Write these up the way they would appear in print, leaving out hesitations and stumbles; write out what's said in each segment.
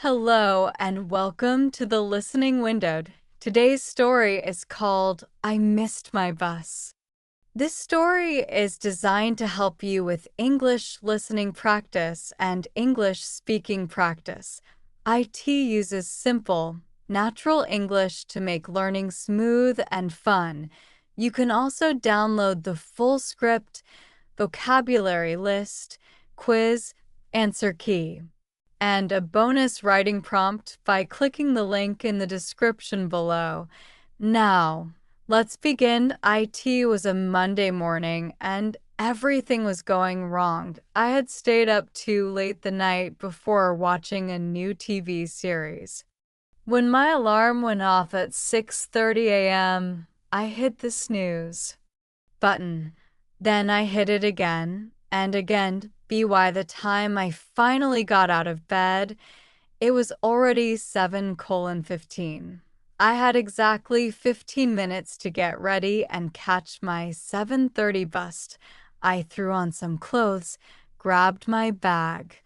Hello and welcome to the listening window. Today's story is called I Missed My Bus. This story is designed to help you with English listening practice and English speaking practice. IT uses simple, natural English to make learning smooth and fun. You can also download the full script, vocabulary list, quiz, answer key, and a bonus writing prompt by clicking the link in the description below. Now, let's begin. IT was a Monday morning and everything was going wrong. I had stayed up too late the night before watching a new TV series. When my alarm went off at 6:30 a.m., I hit the snooze button. Then I hit it again and again. By the time I finally got out of bed, it was already 7:15. I had exactly 15 minutes to get ready and catch my 7:30 bus. I threw on some clothes, grabbed my bag,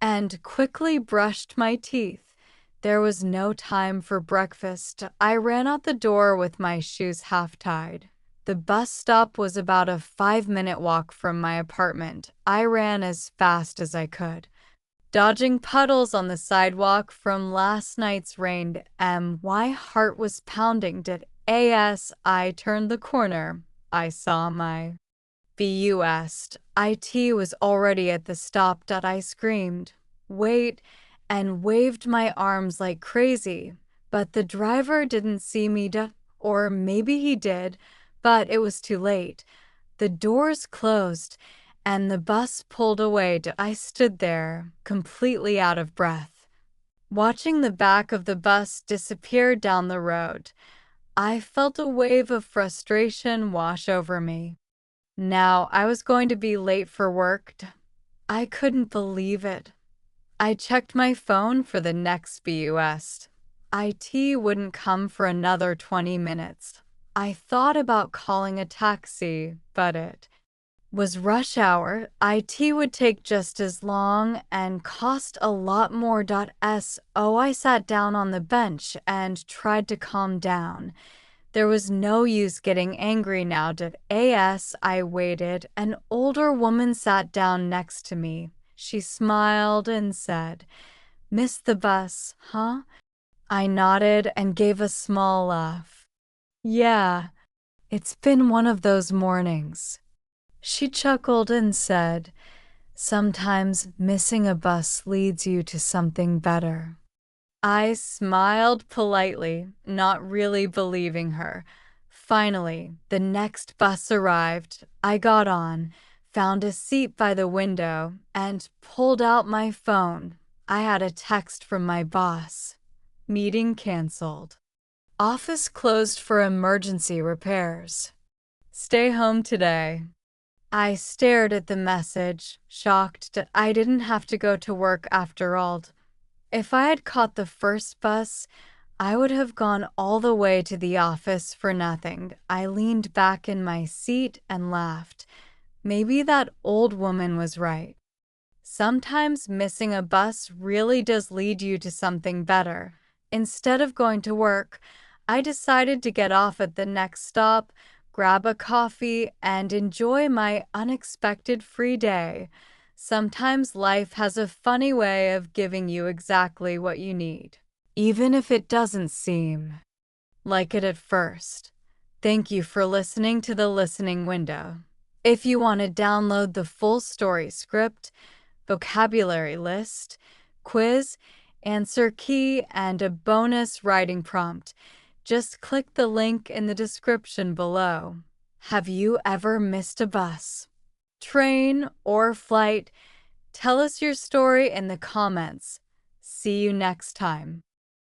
and quickly brushed my teeth. There was no time for breakfast. I ran out the door with my shoes half-tied. The bus stop was about a 5-minute walk from my apartment. I ran as fast as I could, dodging puddles on the sidewalk from last night's rain. My heart was pounding. As I turned the corner, I saw my bus. IT was already at the stop. I screamed, "Wait," and waved my arms like crazy. But the driver didn't see me. Or maybe he did, but it was too late. The doors closed, and the bus pulled away. I stood there, completely out of breath, watching the back of the bus disappear down the road. I felt a wave of frustration wash over me. Now I was going to be late for work. I couldn't believe it. I checked my phone for the next bus. IT wouldn't come for another 20 minutes. I thought about calling a taxi, but it was rush hour. IT would take just as long and cost a lot more. I sat down on the bench and tried to calm down. There was no use getting angry now. As I waited, an older woman sat down next to me. She smiled and said, "Missed the bus, huh?" I nodded and gave a small laugh. "Yeah, it's been one of those mornings." She chuckled and said, "Sometimes missing a bus leads you to something better." I smiled politely, not really believing her. Finally, the next bus arrived. I got on, found a seat by the window, and pulled out my phone. I had a text from my boss. "Meeting canceled. Office closed for emergency repairs. Stay home today." I stared at the message, shocked that I didn't have to go to work after all. If I had caught the first bus, I would have gone all the way to the office for nothing. I leaned back in my seat and laughed. Maybe that old woman was right. Sometimes missing a bus really does lead you to something better. Instead of going to work, I decided to get off at the next stop, grab a coffee, and enjoy my unexpected free day. Sometimes life has a funny way of giving you exactly what you need, even if it doesn't seem like it at first. Thank you for listening to the listening window. If you want to download the full story script, vocabulary list, quiz, answer key, and a bonus writing prompt, just click the link in the description below. Have you ever missed a bus, train, or flight? Tell us your story in the comments. See you next time.